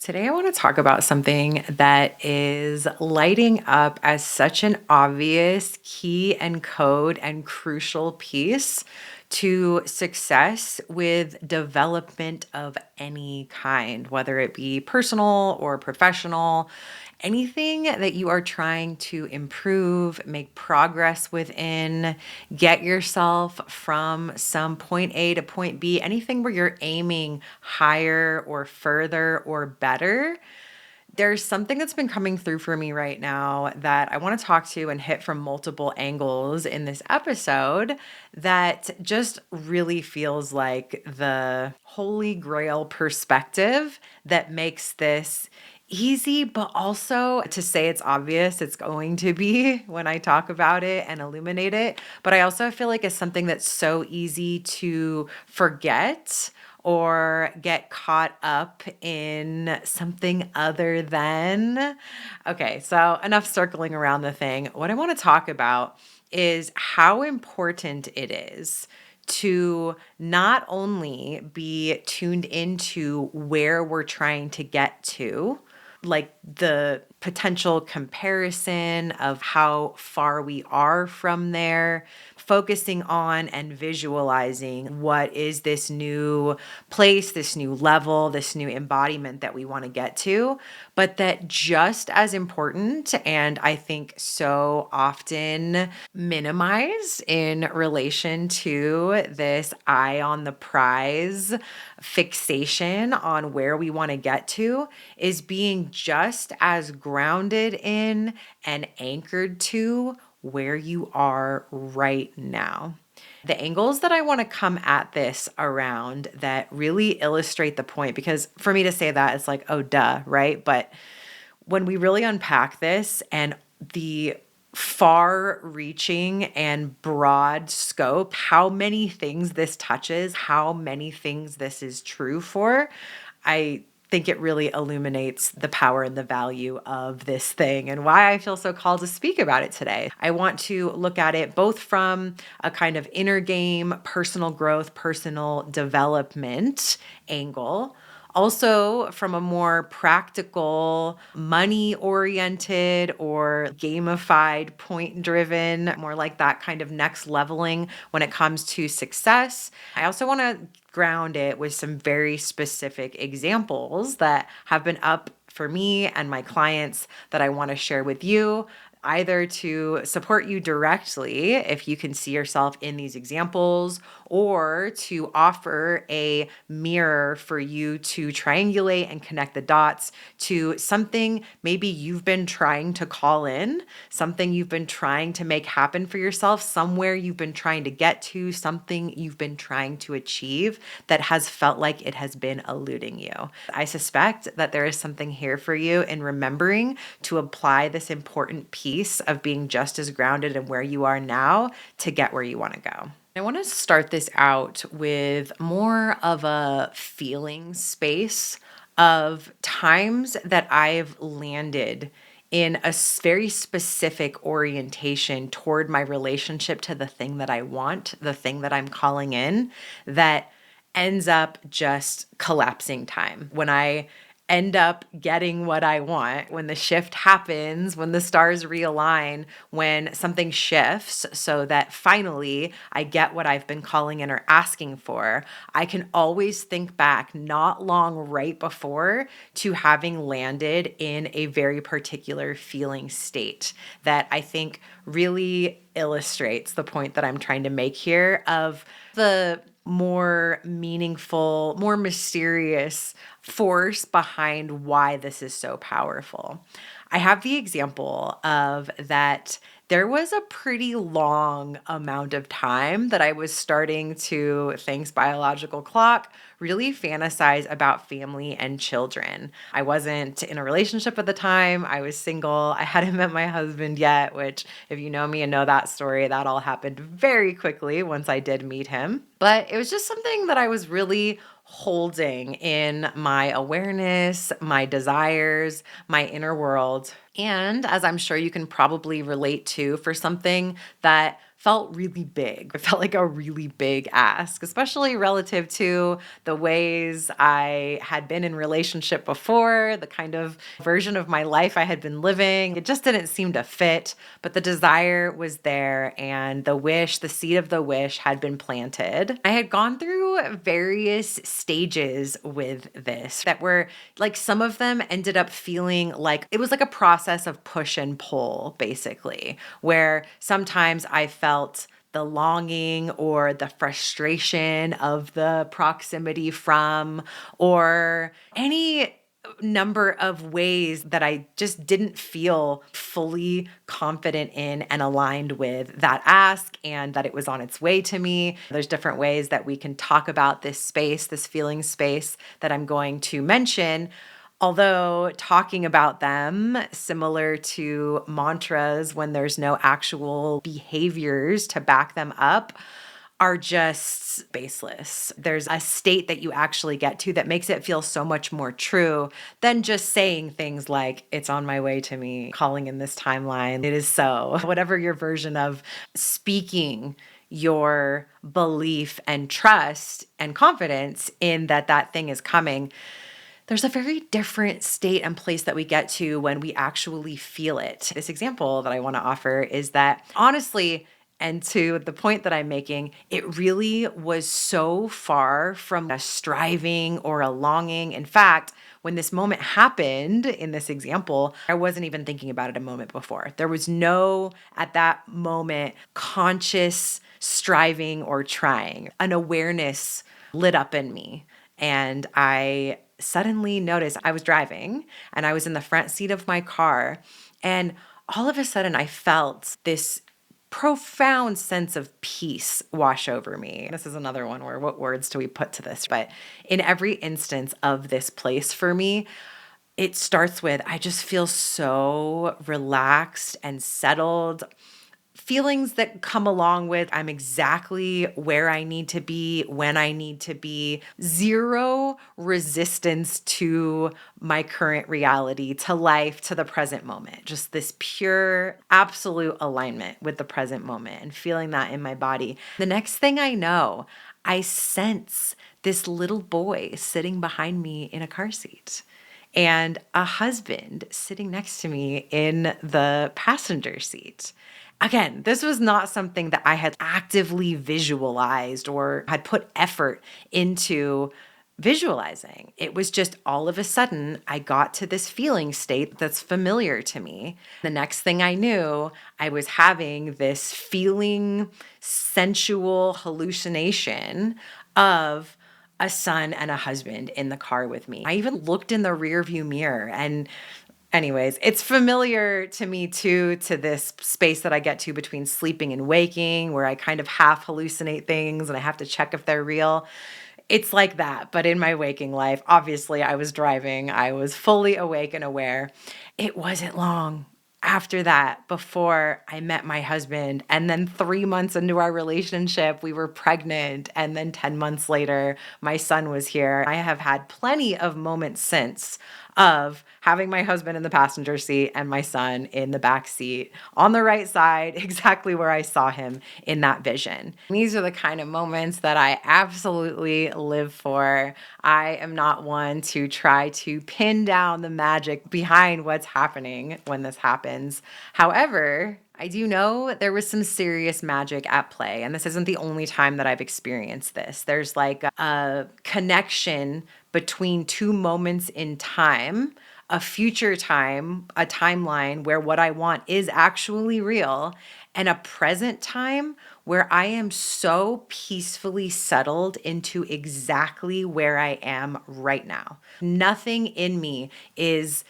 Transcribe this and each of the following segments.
Today, I want to talk about something that is lighting up as such an obvious key and code and crucial piece to success with development of any kind, whether it be personal or professional. Anything that you are trying to improve, make progress within, get yourself from some point A to point B, anything where you're aiming higher or further or better. There's something that's been coming through for me right now that I want to talk to and hit from multiple angles in this episode that just really feels like the holy grail perspective that makes this easy, but also to say it's obvious, it's going to be when I talk about it and illuminate it. But I also feel like it's something that's so easy to forget or get caught up in something other than. Okay, so enough circling around the thing. What I want to talk about is how important it is to not only be tuned into where we're trying to get to, like the potential comparison of how far we are from there, focusing on and visualizing what is this new place, this new level, this new embodiment that we want to get to. But that just as important, and I think so often minimized in relation to this eye on the prize fixation on where we want to get to, is being just as grounded in and anchored to where you are right now. The angles that I want to come at this around that really illustrate the point, because for me to say that, it's like, oh, duh, right? But when we really unpack this and the far reaching and broad scope, how many things this touches, how many things this is true for, I think it really illuminates the power and the value of this thing and why I feel so called to speak about it today. I want to look at it both from a kind of inner game, personal growth, personal development angle, also from a more practical, money oriented or gamified, point driven, more like that kind of next leveling when it comes to success. I also want to ground it with some very specific examples that have been up for me and my clients that I want to share with you, either to support you directly if you can see yourself in these examples, or to offer a mirror for you to triangulate and connect the dots to something maybe you've been trying to call in, something you've been trying to make happen for yourself, somewhere you've been trying to get to, something you've been trying to achieve that has felt like it has been eluding you. I suspect that there is something here for you in remembering to apply this important piece of being just as grounded in where you are now to get where you want to go. I want to start this out with more of a feeling space of times that I've landed in a very specific orientation toward my relationship to the thing that I want, the thing that I'm calling in, that ends up just collapsing time. When I end up getting what I want, when the shift happens, when the stars realign, when something shifts so that finally I get what I've been calling in or asking for, I can always think back not long right before to having landed in a very particular feeling state that I think really illustrates the point that I'm trying to make here of the more meaningful, more mysterious force behind why this is so powerful. I have the example of that there was a pretty long amount of time that I was starting to, thanks biological clock, really fantasize about family and children. I wasn't in a relationship at the time. I was single. I hadn't met my husband yet, which, if you know me and know that story, that all happened very quickly once I did meet him. But it was just something that I was really holding in my awareness, my desires, my inner world. And as I'm sure you can probably relate to, for something that felt really big. It felt like a really big ask, especially relative to the ways I had been in relationship before, the kind of version of my life I had been living. It just didn't seem to fit, but the desire was there and the seed of the wish had been planted. I had gone through various stages with this that were like some of them ended up feeling like it was like a process of push and pull, basically, where sometimes I felt the longing or the frustration of the proximity from, or any number of ways that I just didn't feel fully confident in and aligned with that ask and that it was on its way to me. There's different ways that we can talk about this space, this feeling space that I'm going to mention. Although talking about them, similar to mantras when there's no actual behaviors to back them up, are just baseless. There's a state that you actually get to that makes it feel so much more true than just saying things like, it's on my way to me, calling in this timeline, it is so. Whatever your version of speaking your belief and trust and confidence in that thing is coming, there's a very different state and place that we get to when we actually feel it. This example that I want to offer is that honestly, and to the point that I'm making, it really was so far from a striving or a longing. In fact, when this moment happened in this example, I wasn't even thinking about it a moment before. There was no, at that moment, conscious striving or trying. An awareness lit up in me. And I suddenly noticed I was driving and I was in the front seat of my car. And all of a sudden, I felt this profound sense of peace wash over me. This is another one where what words do we put to this? But in every instance of this place for me, it starts with I just feel so relaxed and settled. Feelings that come along with I'm exactly where I need to be, when I need to be, zero resistance to my current reality, to life, to the present moment. Just this pure, absolute alignment with the present moment and feeling that in my body. The next thing I know, I sense this little boy sitting behind me in a car seat and a husband sitting next to me in the passenger seat. Again, this was not something that I had actively visualized or had put effort into visualizing. It was just all of a sudden, I got to this feeling state that's familiar to me. The next thing I knew, I was having this feeling, sensual hallucination of a son and a husband in the car with me. I even looked in the rearview mirror and anyways, it's familiar to me too, to this space that I get to between sleeping and waking, where I kind of half hallucinate things and I have to check if they're real. It's like that, but in my waking life, obviously I was driving, I was fully awake and aware. It wasn't long after that before I met my husband. And then 3 months into our relationship, we were pregnant. And then 10 months later, my son was here. I have had plenty of moments since of having my husband in the passenger seat and my son in the back seat on the right side, exactly where I saw him in that vision. These are the kind of moments that I absolutely live for. I am not one to try to pin down the magic behind what's happening when this happens. However, I do know there was some serious magic at play, and this isn't the only time that I've experienced this. There's like a connection between two moments in time, a future time, a timeline where what I want is actually real, and a present time where I am so peacefully settled into exactly where I am right now. Nothing in me it's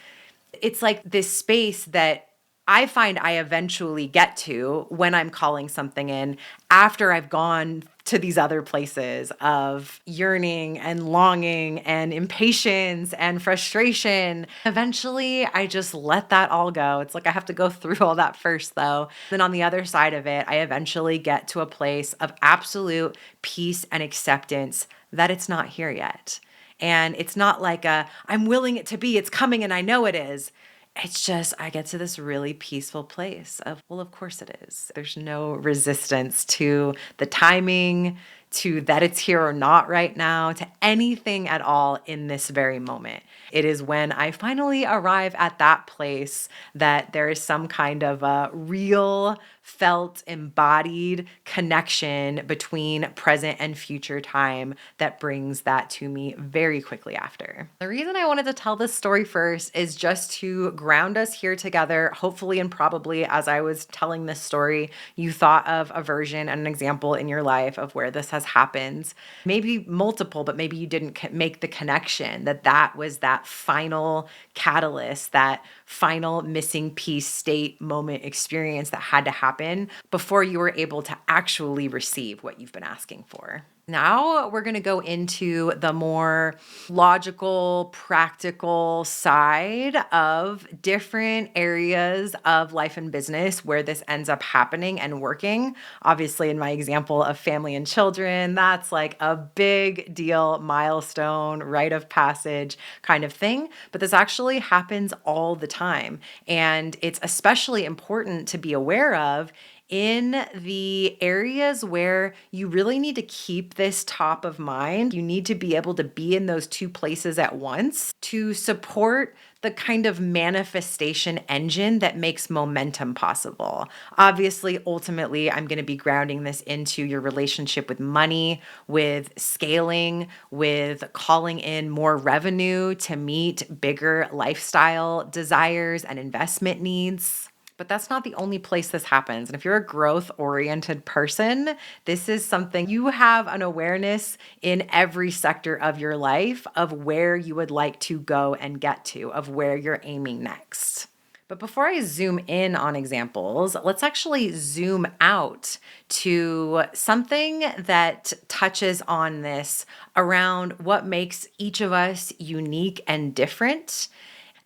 like this space that I find I eventually get to when I'm calling something in after I've gone to these other places of yearning and longing and impatience and frustration. Eventually, I just let that all go. It's like I have to go through all that first, though. Then on the other side of it, I eventually get to a place of absolute peace and acceptance that it's not here yet. And it's not like I'm willing it to be, it's coming and I know it is. it's just, I get to this really peaceful place of, well, of course it is. There's no resistance to the timing, to that it's here or not right now, to anything at all in this very moment. It is when I finally arrive at that place that there is some kind of a real, felt, embodied connection between present and future time that brings that to me very quickly after. The reason I wanted to tell this story first is just to ground us here together. Hopefully, and probably as I was telling this story, you thought of a version and an example in your life of where this has happened. Maybe multiple, but maybe you didn't make the connection that that was that final catalyst, that final missing piece state moment experience that had to happen before you were able to actually receive what you've been asking for. Now we're going to go into the more logical, practical side of different areas of life and business where this ends up happening and working. Obviously, in my example of family and children, that's like a big deal, milestone, rite of passage kind of thing. But this actually happens all the time. And it's especially important to be aware of in the areas where you really need to keep this top of mind. You need to be able to be in those two places at once to support the kind of manifestation engine that makes momentum possible. Obviously, ultimately, I'm going to be grounding this into your relationship with money, with scaling, with calling in more revenue to meet bigger lifestyle desires and investment needs. But that's not the only place this happens. And if you're a growth oriented person, this is something you have an awareness in every sector of your life of where you would like to go and get to, of where you're aiming next. But before I zoom in on examples, let's actually zoom out to something that touches on this around what makes each of us unique and different,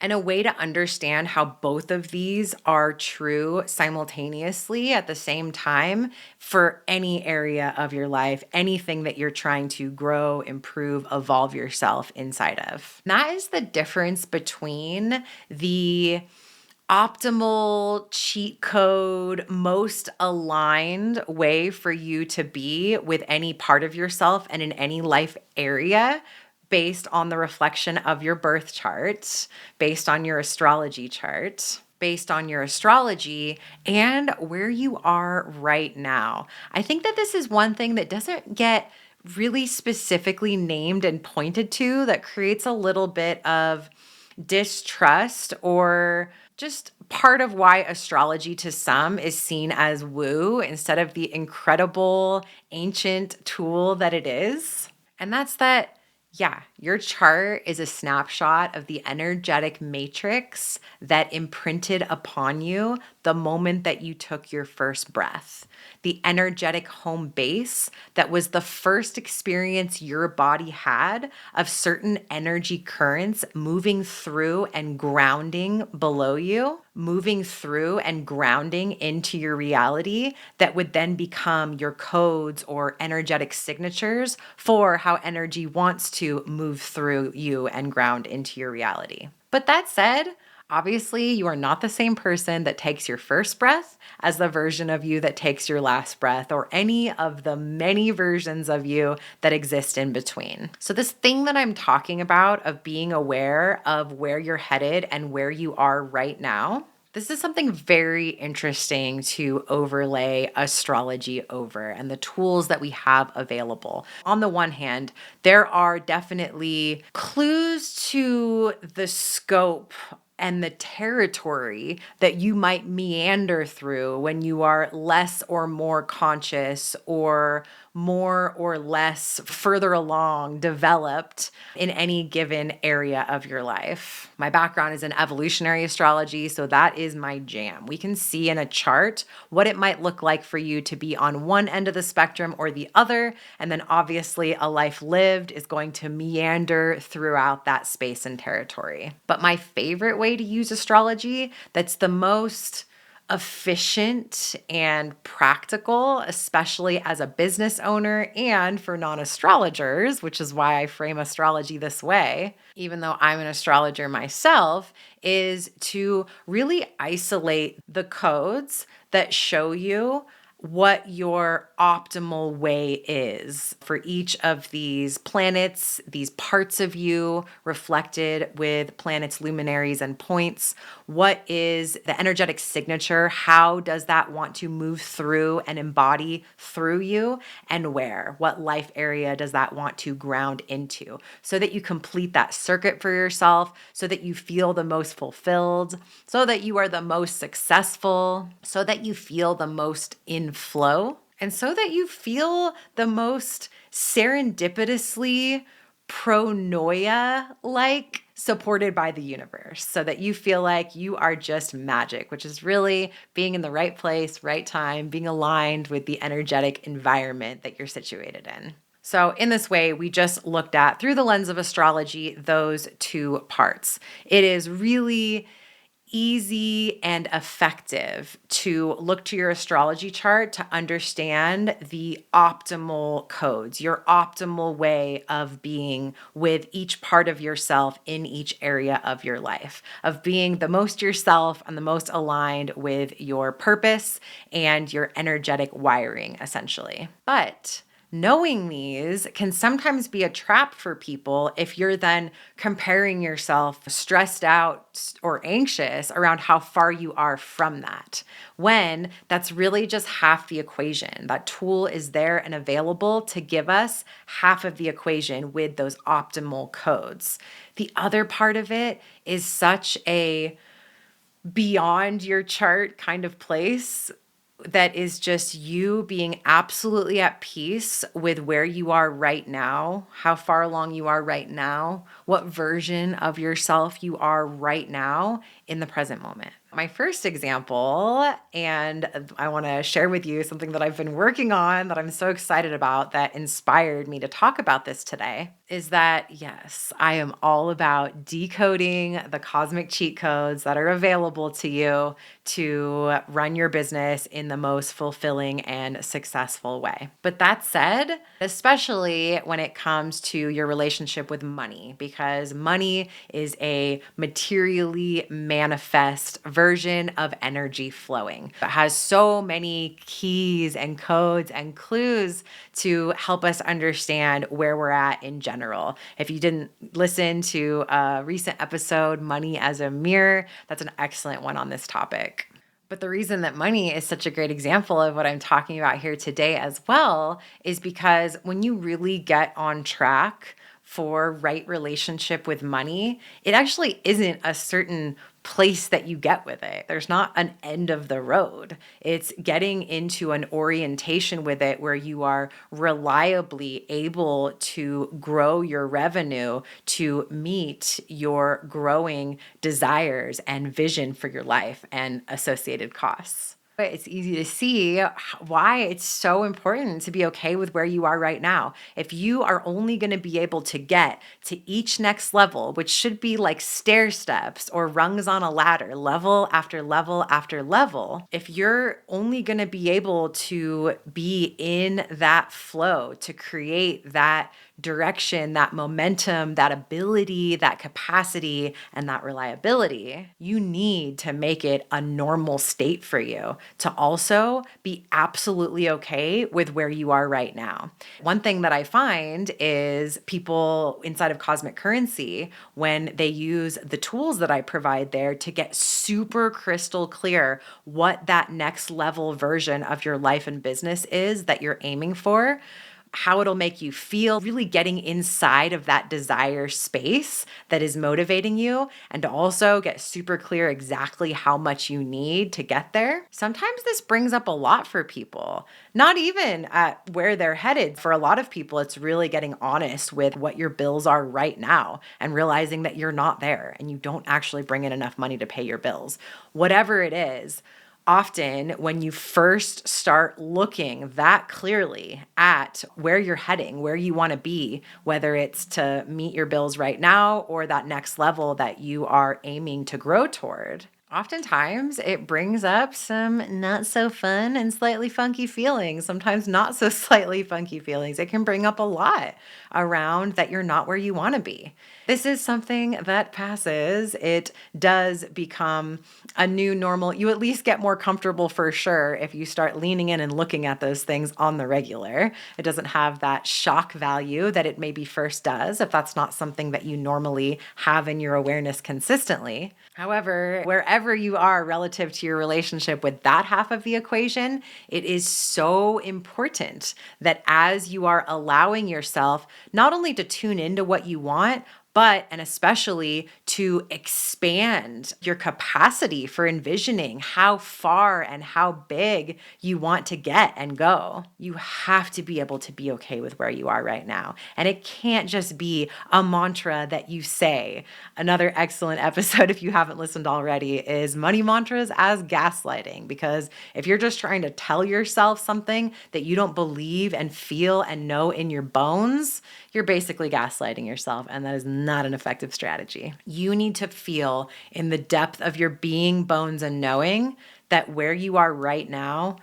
and a way to understand how both of these are true simultaneously at the same time for any area of your life, anything that you're trying to grow, improve, evolve yourself inside of. And that is the difference between the optimal cheat code, most aligned way for you to be with any part of yourself and in any life area based on the reflection of your birth chart, based on your astrology chart, based on your astrology, and where you are right now. I think that this is one thing that doesn't get really specifically named and pointed to, that creates a little bit of distrust, or just part of why astrology to some is seen as woo instead of the incredible ancient tool that it is. And that's that, yeah, your chart is a snapshot of the energetic matrix that imprinted upon you the moment that you took your first breath. The energetic home base that was the first experience your body had of certain energy currents moving through and grounding below you, moving through and grounding into your reality that would then become your codes or energetic signatures for how energy wants to move through you and ground into your reality. But that said, obviously, you are not the same person that takes your first breath as the version of you that takes your last breath, or any of the many versions of you that exist in between. So this thing that I'm talking about of being aware of where you're headed and where you are right now, this is something very interesting to overlay astrology over and the tools that we have available. On the one hand, there are definitely clues to the scope and the territory that you might meander through when you are less or more conscious, or more or less further along developed in any given area of your life. My background is in evolutionary astrology, so that is my jam. We can see in a chart what it might look like for you to be on one end of the spectrum or the other, and then obviously a life lived is going to meander throughout that space and territory. But my favorite way to use astrology that's the most efficient and practical, especially as a business owner and for non astrologers, which is why I frame astrology this way, even though I'm an astrologer myself, is to really isolate the codes that show you what your optimal way is for each of these planets, these parts of you reflected with planets, luminaries, and points. What is the energetic signature? How does that want to move through and embody through you? And where? What life area does that want to ground into? So that you complete that circuit for yourself, so that you feel the most fulfilled, so that you are the most successful, so that you feel the most in flow, and so that you feel the most serendipitously pronoia like supported by the universe, so that you feel like you are just magic, which is really being in the right place, right time, being aligned with the energetic environment that you're situated in. So, in this way, we just looked at, through the lens of astrology, those two parts. It is really easy and effective to look to your astrology chart to understand the optimal codes, your optimal way of being with each part of yourself in each area of your life, of being the most yourself and the most aligned with your purpose and your energetic wiring, essentially. But knowing these can sometimes be a trap for people if you're then comparing yourself stressed out or anxious around how far you are from that, when that's really just half the equation. That tool is there and available to give us half of the equation with those optimal codes. The other part of it is such a beyond your chart kind of place that is just you being absolutely at peace with where you are right now, how far along you are right now, what version of yourself you are right now in the present moment. My first example, and I want to share with you something that I've been working on that I'm so excited about that inspired me to talk about this today, is that yes, I am all about decoding the cosmic cheat codes that are available to you to run your business in the most fulfilling and successful way. But that said, especially when it comes to your relationship with money, because money is a materially manifest version of energy flowing. It has so many keys and codes and clues to help us understand where we're at in general. If you didn't listen to a recent episode, Money as a Mirror, that's an excellent one on this topic. But the reason that money is such a great example of what I'm talking about here today as well is because when you really get on track for right relationship with money, it actually isn't a certain place that you get with it. There's not an end of the road. It's getting into an orientation with it where you are reliably able to grow your revenue to meet your growing desires and vision for your life and associated costs. It's easy to see why it's so important to be okay with where you are right now. If you are only going to be able to get to each next level, which should be like stair steps or rungs on a ladder, level after level after level, if you're only going to be able to be in that flow to create that direction, that momentum, that ability, that capacity, and that reliability, you need to make it a normal state for you to also be absolutely okay with where you are right now. One thing that I find is people inside of Cosmic Currency, when they use the tools that I provide there to get super crystal clear what that next level version of your life and business is that you're aiming for, how it'll make you feel, really getting inside of that desire space that is motivating you, and to also get super clear exactly how much you need to get there. Sometimes this brings up a lot for people, not even at where they're headed. For a lot of people, it's really getting honest with what your bills are right now and realizing that you're not there and you don't actually bring in enough money to pay your bills. Whatever it is, often when you first start looking that clearly at where you're heading, where you want to be, whether it's to meet your bills right now or that next level that you are aiming to grow toward, Oftentimes, it brings up some not so fun and slightly funky feelings, sometimes not so slightly funky feelings. It can bring up a lot around that you're not where you want to be. This is something that passes. It does become a new normal. You at least get more comfortable for sure if you start leaning in and looking at those things on the regular. It doesn't have that shock value that it maybe first does if that's not something that you normally have in your awareness consistently. However, wherever you are relative to your relationship with that half of the equation, it is so important that as you are allowing yourself not only to tune into what you want, but and especially to expand your capacity for envisioning how far and how big you want to get and go. You have to be able to be okay with where you are right now. And it can't just be a mantra that you say. Another excellent episode, if you haven't listened already, is money mantras as gaslighting. Because if you're just trying to tell yourself something that you don't believe and feel and know in your bones, you're basically gaslighting yourself. And that is not an effective strategy. You need to feel in the depth of your being, bones, and knowing that where you are right now,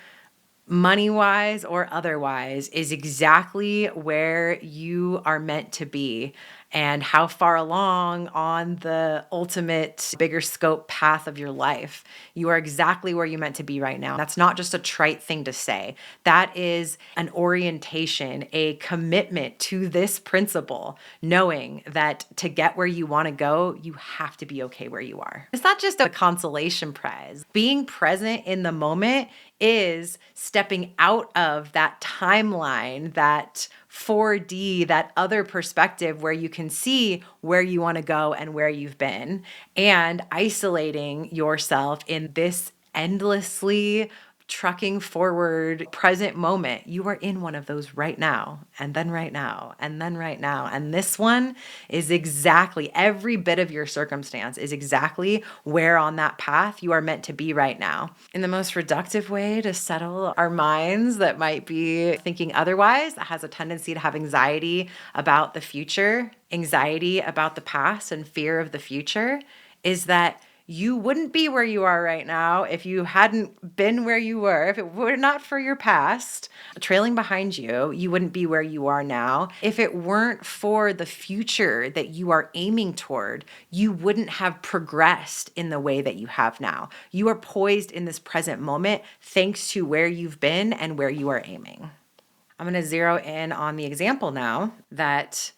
money wise or otherwise, is exactly where you are meant to be and how far along on the ultimate bigger scope path of your life. You are exactly where you're meant to be right now. That's not just a trite thing to say. That is an orientation, a commitment to this principle, knowing that to get where you want to go, you have to be okay where you are. It's not just a consolation prize. Being present in the moment is stepping out of that timeline, that 4D, that other perspective where you can see where you want to go and where you've been, and isolating yourself in this endlessly trucking forward present moment. You are in one of those right now, and then right now, and then right now. And this one is exactly every bit of your circumstance is exactly where on that path you are meant to be right now. In the most reductive way to settle our minds that might be thinking otherwise, that has a tendency to have anxiety about the future, anxiety about the past, and fear of the future, is that you wouldn't be where you are right now if you hadn't been where you were. If it were not for your past trailing behind you, you wouldn't be where you are now. If it weren't for the future that you are aiming toward, you wouldn't have progressed in the way that you have now. You are poised in this present moment thanks to where you've been and where you are aiming. I'm going to zero in on the example now that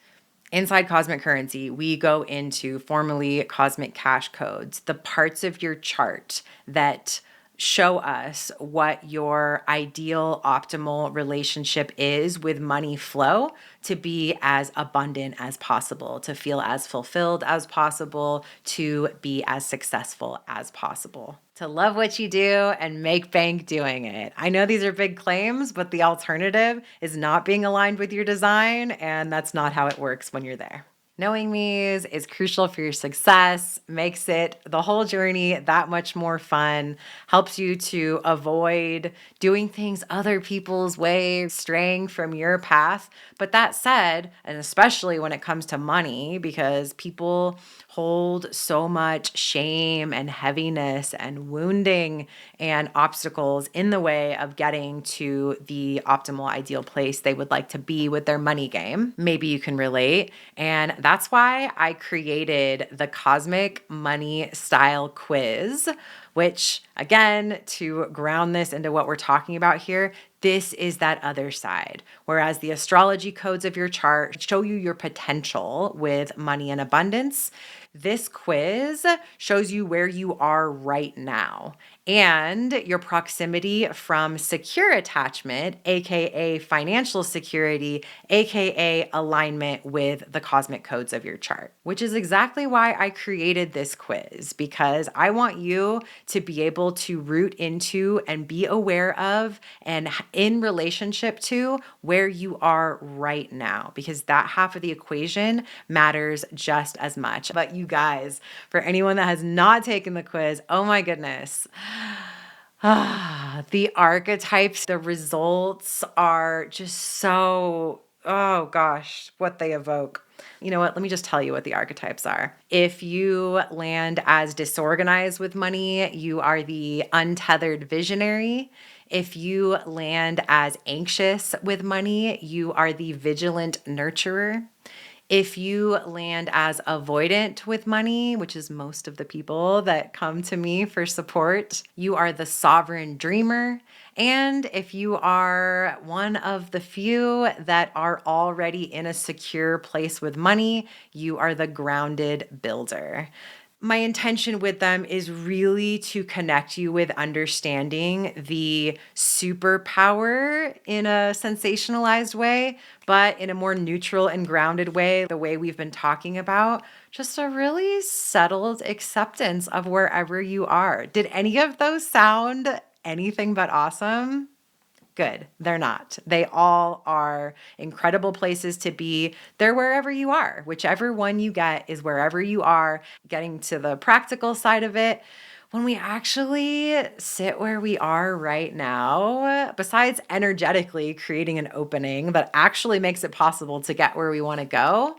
inside Cosmic Currency, we go into formally cosmic cash codes, the parts of your chart that show us what your ideal optimal relationship is with money flow to be as abundant as possible, to feel as fulfilled as possible, to be as successful as possible, to love what you do and make bank doing it. I know these are big claims, but the alternative is not being aligned with your design, and that's not how it works when you're there. Knowing these is crucial for your success, makes it the whole journey that much more fun, helps you to avoid doing things other people's way, straying from your path. But that said, and especially when it comes to money, because people hold so much shame and heaviness and wounding and obstacles in the way of getting to the optimal ideal place they would like to be with their money game. Maybe you can relate. And that's why I created the Cosmic Money Style Quiz, which, again, to ground this into what we're talking about here, this is that other side. Whereas the astrology codes of your chart show you your potential with money and abundance, this quiz shows you where you are right now and your proximity from secure attachment, aka financial security, aka alignment with the cosmic codes of your chart, which is exactly why I created this quiz, because I want you to be able to root into and be aware of and in relationship to where you are right now, because that half of the equation matters just as much. But you guys, for anyone that has not taken the quiz, oh my goodness. The archetypes, the results are just so, oh gosh, what they evoke. You know what? Let me just tell you what the archetypes are. If you land as disorganized with money, you are the untethered visionary. If you land as anxious with money, you are the vigilant nurturer. If you land as avoidant with money, which is most of the people that come to me for support, you are the sovereign dreamer. And if you are one of the few that are already in a secure place with money, you are the grounded builder. My intention with them is really to connect you with understanding the superpower in a sensationalized way, but in a more neutral and grounded way, the way we've been talking about, just a really settled acceptance of wherever you are. Did any of those sound anything but awesome? Good. They're not. They all are incredible places to be. They're wherever you are. Whichever one you get is wherever you are. Getting to the practical side of it, when we actually sit where we are right now, besides energetically creating an opening that actually makes it possible to get where we want to go,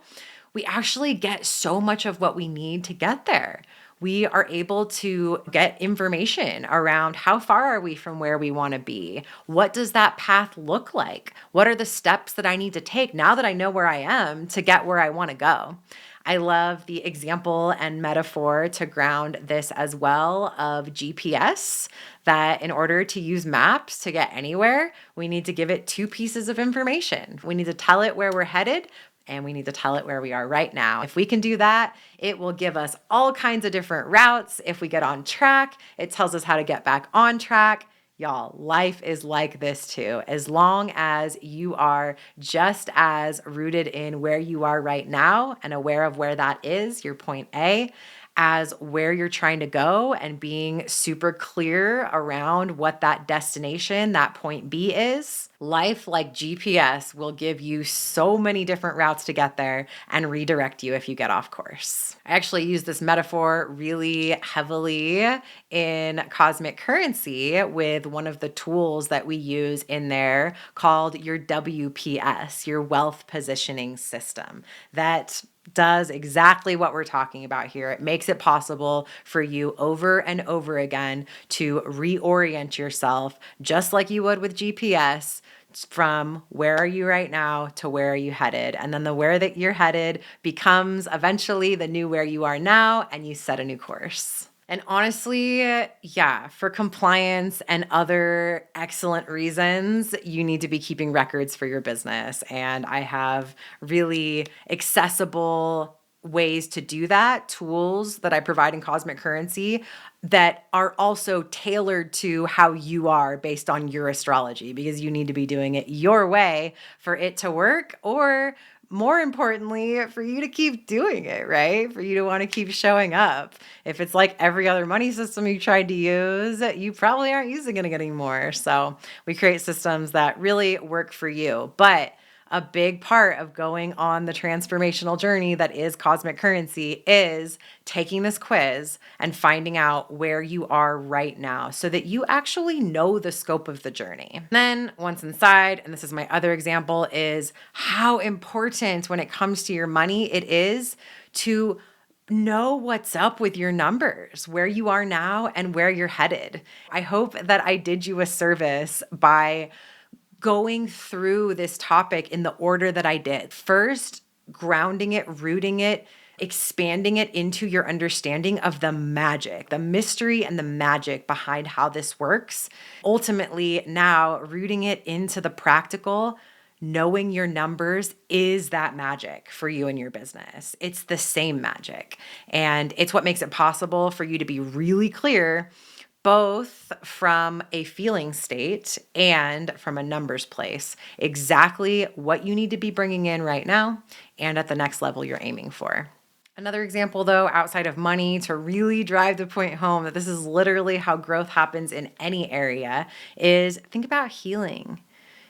we actually get so much of what we need to get there. We are able to get information around how far are we from where we want to be? What does that path look like? What are the steps that I need to take now that I know where I am to get where I want to go? I love the example and metaphor to ground this as well of GPS, that in order to use maps to get anywhere, we need to give it two pieces of information. We need to tell it where we're headed, and we need to tell it where we are right now. If we can do that, it will give us all kinds of different routes. If we get on track, it tells us how to get back on track. Y'all, life is like this too. As long as you are just as rooted in where you are right now and aware of where that is, your point A, as where you're trying to go and being super clear around what that destination, that point B is, life like GPS will give you so many different routes to get there and redirect you if you get off course. I actually use this metaphor really heavily in cosmic currency with one of the tools that we use in there called your WPS, your wealth positioning system. That does exactly what we're talking about here. It makes it possible for you over and over again to reorient yourself, just like you would with GPS, from where are you right now to where are you headed. And then the where that you're headed becomes eventually the new where you are now, and you set a new course. And honestly, yeah, for compliance and other excellent reasons, you need to be keeping records for your business. And I have really accessible ways to do that, tools that I provide in Cosmic Currency that are also tailored to how you are based on your astrology, because you need to be doing it your way for it to work, or more importantly, for you to keep doing it, right? For you to want to keep showing up. If it's like every other money system you tried to use, you probably aren't using it anymore. So we create systems that really work for you. But a big part of going on the transformational journey that is Cosmic Currency is taking this quiz and finding out where you are right now so that you actually know the scope of the journey. Then once inside, and this is my other example, is how important when it comes to your money it is to know what's up with your numbers, where you are now and where you're headed. I hope that I did you a service by going through this topic in the order that I did. First, grounding it, rooting it, expanding it into your understanding of the magic, the mystery and the magic behind how this works. Ultimately, now rooting it into the practical. Knowing your numbers is that magic for you and your business. It's the same magic. And it's what makes it possible for you to be really clear, both from a feeling state and from a numbers place, exactly what you need to be bringing in right now and at the next level you're aiming for. Another example, though, outside of money, to really drive the point home that this is literally how growth happens in any area, is think about healing.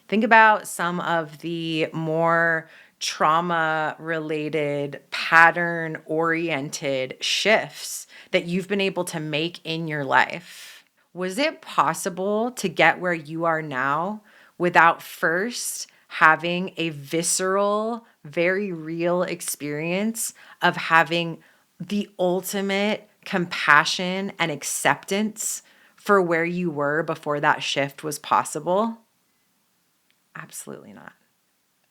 Think about some of the more trauma-related, pattern-oriented shifts that you've been able to make in your life. Was it possible to get where you are now without first having a visceral, very real experience of having the ultimate compassion and acceptance for where you were before that shift was possible? Absolutely not.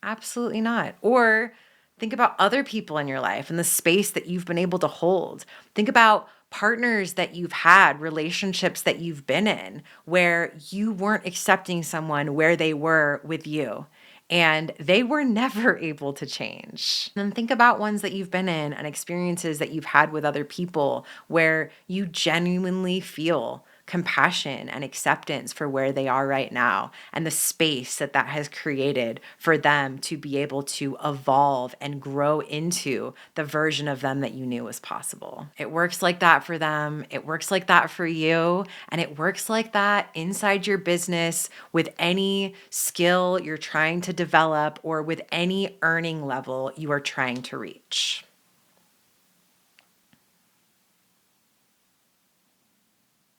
Absolutely not. Or think about other people in your life and the space that you've been able to hold. Think about partners that you've had, relationships that you've been in where you weren't accepting someone where they were with you. And they were never able to change. And then think about ones that you've been in and experiences that you've had with other people where you genuinely feel compassion and acceptance for where they are right now and the space that that has created for them to be able to evolve and grow into the version of them that you knew was possible. It works like that for them. It works like that for you. And it works like that inside your business with any skill you're trying to develop or with any earning level you are trying to reach.